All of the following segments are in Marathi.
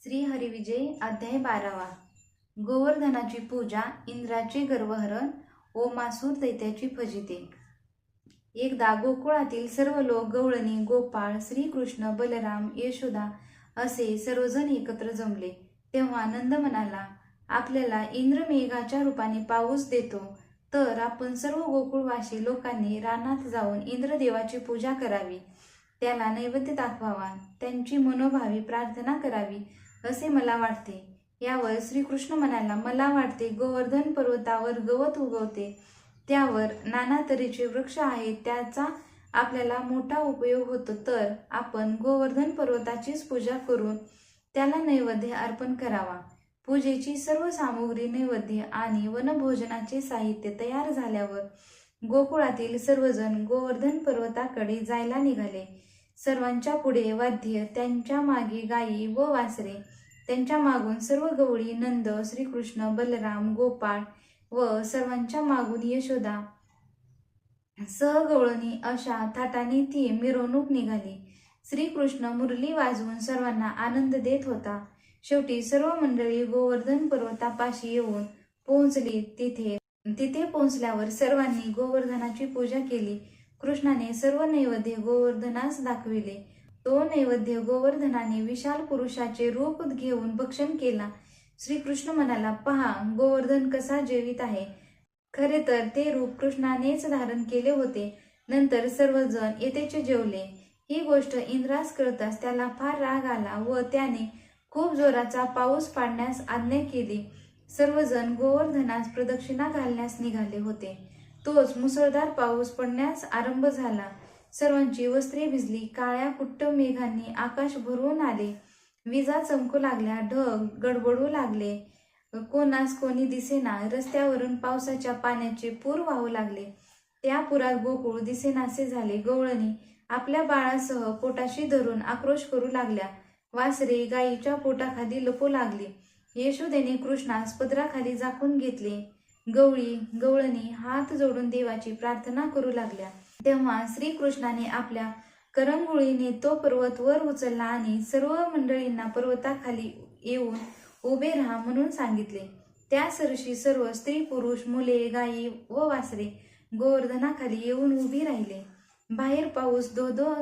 श्री हरिविजय अध्याय 12वा. गोवर्धनाची पूजा, इंद्राचे गर्वहरण, ओमासूर दैत्याची फजिती. एकदा गोकुळातील सर्व लोक, गवळणी, गोपाळ, श्रीकृष्ण, बलराम, यशोदा असे सर्वजण एकत्र जमले. तेव्हा नंद म्हणाला, आपल्याला इंद्र मेघाच्या रूपाने पाऊस देतो, तर आपण सर्व गोकुळवासी लोकांनी रानात जाऊन इंद्रदेवाची पूजा करावी, त्याला नैवेद्य दाखवावा, त्यांची मनोभावी प्रार्थना करावी असे मला वाटते. यावर श्रीकृष्ण म्हणाला, मला वाटते गोवर्धन पर्वतावर गवत उगवते, त्यावर नाना तऱ्हेचे वृक्ष आहेत, त्याचा आपल्याला मोठा उपयोग होतो, तर आपण गोवर्धन पर्वताचीच पूजा करून त्याला नैवेद्य अर्पण करावा. पूजेची सर्व सामुग्री, नैवेद्य आणि वनभोजनाचे साहित्य तयार झाल्यावर गोकुळातील सर्वजण गोवर्धन पर्वताकडे जायला निघाले. सर्वांच्या पुढे वाद्य, त्यांच्या मागे गायी व वासरे, त्यांच्या मागून सर्व गवळी, नंद, श्रीकृष्ण, बलराम, गोपाळ व सर्वांच्या मागून यशोदा सहगवळणी अशा थाटाने ती मिरवणूक निघाली. श्रीकृष्ण मुरली वाजवून सर्वांना आनंद देत होता. शेवटी सर्व मंडळी गोवर्धन पर्वतापाशी येऊन पोहोचली. तिथे पोहोचल्यावर सर्वांनी गोवर्धनाची पूजा केली. कृष्णाने सर्व नैवेद्य गोवर्धनास दाखविले. तो नैवेद्य गोवर्धनाने विशाल पुरुषाचे रूप घेऊन भक्षण केला. श्रीकृष्ण म्हणाला, पहा गोवर्धन कसा जेवित आहे. खरे तर ते रूप कृष्णानेच धारण केले होते. नंतर सर्वजण येथेच जेवले. ही गोष्ट इंद्रास कळताच त्याला फार राग आला व त्याने खूप जोराचा पाऊस पाडण्यास आज्ञा केली. सर्वजण गोवर्धनास प्रदक्षिणा घालण्यास निघाले होते. तोच मुसळधार पाऊस पडण्यास आरंभ झाला. सर्वांची वस्त्रे भिजली. काळ्या कुट्ट मेघांनी आकाश भरून आले. विजा चमकू लागल्या. ढग गडबडू लागले. कोणास कोणी दिसेना. रस्त्यावरून पावसाच्या पाण्याचे पूर वाहू लागले. त्या पुरात गोकुळ दिसेनासे झाले. गवळणी आपल्या बाळासह पोटाशी धरून आक्रोश करू लागल्या. वासरे गायीच्या पोटाखाली लपू लागली. यशोदेने कृष्णास पदराखाली झाकून घेतले. गवळणी हात जोडून देवाची प्रार्थना करू लागल्या. तेव्हा श्रीकृष्णाने आपल्या करंगुळीने तो पर्वत वर उचलला आणि सर्व मंडळींना पर्वताखाली येऊन उभे राहा म्हणून सांगितले. त्या सरशी सर्व स्त्री, पुरुष, मुले, गायी व वासरे गोवर्धनाखाली येऊन उभी राहिले. बाहेर पाऊस धो धो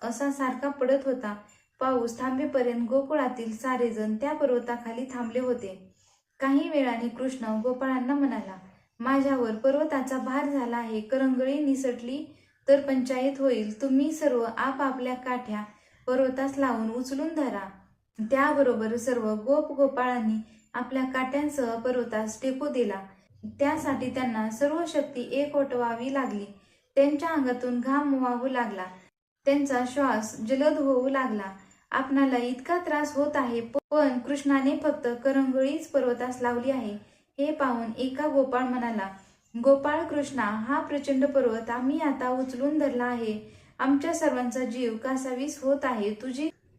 असा सारखा पडत होता. पाऊस थांबेपर्यंत गोकुळातील सारेजण त्या पर्वताखाली थांबले होते. काही वेळाने कृष्ण गोपाळांना म्हणाला, माझ्यावर पर्वताचा भार झाला आहे. करंगळी निसटली तर पंचायत होईल. तुम्ही सर्व आपापल्या काठ्या पर्वतास लावून उचलून धरा. त्याबरोबर सर्व गोपाळांनी आपल्या काट्यांसह पर्वतास टेकू दिला. त्यासाठी त्यांना सर्व शक्ती एकवटवावी लागली. त्यांच्या अंगातून घाम वाहू लागला. त्यांचा श्वास जलद होऊ लागला. आपणाला इतका त्रास होत आहे, पण कृष्णाने फक्त करंगळीच पर्वतास लावली आहे. हे पाहून एका गोपाळ म्हणाला, गोपाळ कृष्णा, हा प्रचंड पर्वत आम्ही आता उचलून धरला आहे. आमच्या सर्वांचा जीव कासावीस होत आहे.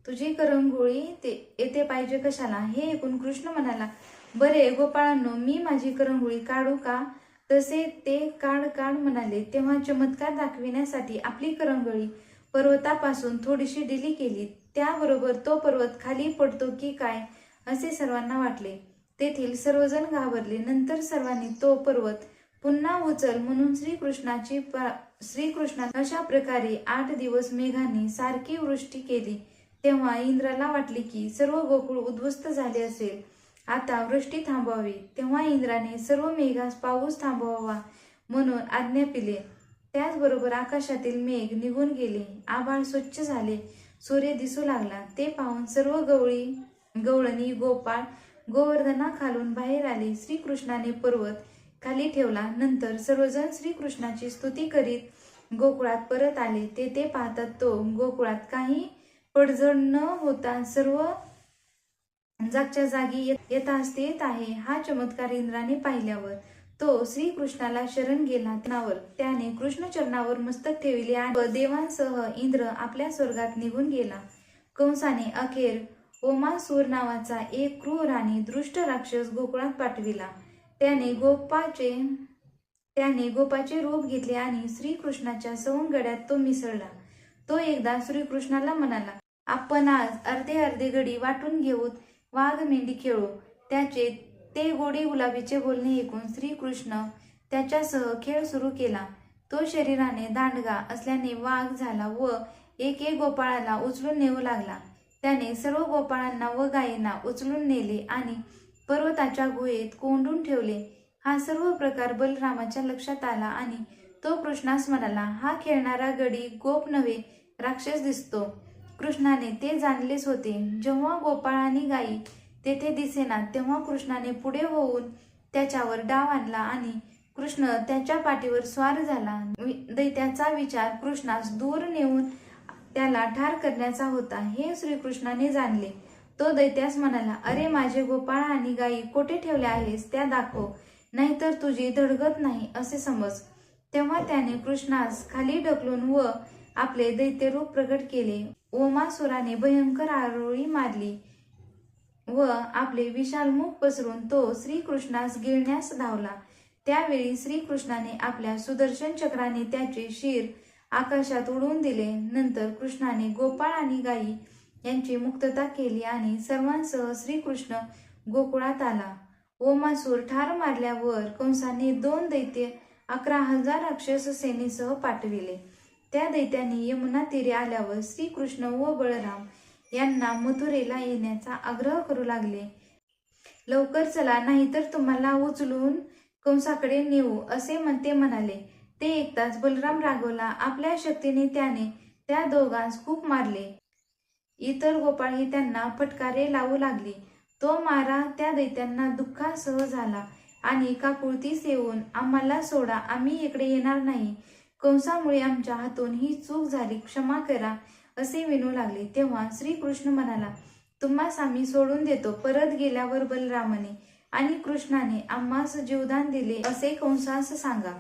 तुझी करंगुळी येथे पाहिजे कशाला? हे ऐकून कृष्ण म्हणाला, बरे गोपाळांनो, मी माझी करंगुळी काढू का? तसे ते काढ म्हणाले. तेव्हा चमत्कार दाखविण्यासाठी आपली करंगळी पर्वतापासून थोडीशी ढिली केली. त्याबरोबर तो पर्वत खाली पडतो की काय असे सर्वांना वाटले. तेथील सर्वजण घाबरले. नंतर सर्वांनी तो पर्वत पुन्हा उचल म्हणून श्रीकृष्णा अशा प्रकारे 8 दिवस मेघांनी सारखी वृष्टी केली. तेव्हा इंद्राला वाटले की सर्व गोकुळ उद्ध्वस्त झाले असेल, आता वृष्टी थांबवावी. तेव्हा इंद्राने सर्व मेघास पाऊस थांबवावा म्हणून आज्ञा दिली. त्याचबरोबर आकाशातील मेघ निघून गेले. आभाळ स्वच्छ झाले. सूर्य दिसू लागला. ते पाहून सर्व गवळणी, गोपाळ गोवर्धना खालून बाहेर आले. श्रीकृष्णाने पर्वत खाली ठेवला. नंतर सर्वजण श्रीकृष्णाची स्तुती करीत गोकुळात परत आले. ते पाहतात तो गोकुळात काही पडझड न होता सर्व जागच्या जागी यथास्थित आहे. हा चमत्कार इंद्राने पाहिल्यावर तो श्रीकृष्णाला शरण गेला. त्याने कृष्ण चरणावर मस्तक ठेवले आणि देवांसह इंद्र आपल्या स्वर्गात निघून गेला. कंसाने अखेर ओमासूर नावाचा एक क्रूर आणि दृष्ट राक्षस गोकुळात पाठविला. त्याने गोपाचे रूप घेतले आणि श्रीकृष्णाच्या सवंगड्यात तो मिसळला. तो एकदा श्रीकृष्णाला म्हणाला, आपण आज अर्धे घडी वाटून घेऊ. वाघ मेंढी खेळू. त्याचे ते गोडी गुलाबीचे बोलणे ऐकून श्रीकृष्ण त्याच्यासह खेळ सुरू केला. तो शरीराने दांडगा असल्याने वाघ झाला व एक एक गोपाळाला उचलून नेऊ लागला. त्याने सर्व गोपाळांना व गायींना उचलून नेले आणि पर्वताच्या गुहेत कोंडून ठेवले. हा सर्व प्रकार बलरामाच्या लक्षात आला आणि तो कृष्णास म्हणाला, हा खेळणारा गडी गोप नव्हे राक्षस दिसतो. कृष्णाने ते जाणलेच होते. जेव्हा गोपाळ आणि गायी तेथे दिसेना तेव्हा कृष्णाने पुढे होऊन त्याच्यावर डाव आणला आणि कृष्ण त्याच्या पाठीवर स्वार झाला. दैत्याचा विचार कृष्णास दूर नेऊन त्याला ठार करण्याचा होता हे श्रीकृष्णाने जाणले. तो दैत्यास म्हणाला, अरे माझे गोपाळ आणि गायी कोठे ठेवल्या आहेस त्या दाखव, नाहीतर तुझी धडगत नाही असे समज. तेव्हा त्याने कृष्णास खाली ढकलून व आपले दैत्य रूप प्रकट केले. ओमासुराने भयंकर आरोळी मारली व आपले विशाल मुख पसरून तो श्रीकृष्णास गिळण्यास धावला. त्यावेळी श्रीकृष्णाने आपल्या सुदर्शन चक्राने त्याचे शिर आकाशात उडवून दिले. नंतर कृष्णाने गोपाळ आणि गायी यांची मुक्तता केली आणि सर्वांसह श्रीकृष्ण गोकुळात आला. ओमासूर ठार मारल्यावर कंसाने 2 दैत्य 11,000 राक्षस सेनेसह पाठविले. त्या दैत्यांनी यमुना तीरे आल्यावर श्रीकृष्ण व बळराम यांना मथुरेला येण्याचा आग्रह करू लागले. लवकर चला, नाहीतर तुम्हाला उचलून कंसाकडे नेऊ असे ते म्हणाले. ते ऐकताच बलराम रागवला. आपल्या शक्तीने त्याने त्या दोघांस खूप मारले. इतर गोपाळही त्यांना फटकारे लावू लागली. तो मारा त्या दैत्यांना दुःखासह झाला आणि काकुळतीस येऊन, आम्हाला सोडा, आम्ही इकडे येणार नाही. कंसामुळे आमच्या हातून ही चूक झाली, क्षमा करा असे विनू लागले. तेव्हा श्रीकृष्ण म्हणाला, तुम्हास आम्ही सोडून देतो. परत गेल्यावर बलरामाने आणि कृष्णाने आम्हास जीवदान दिले असे कंसास सांगा.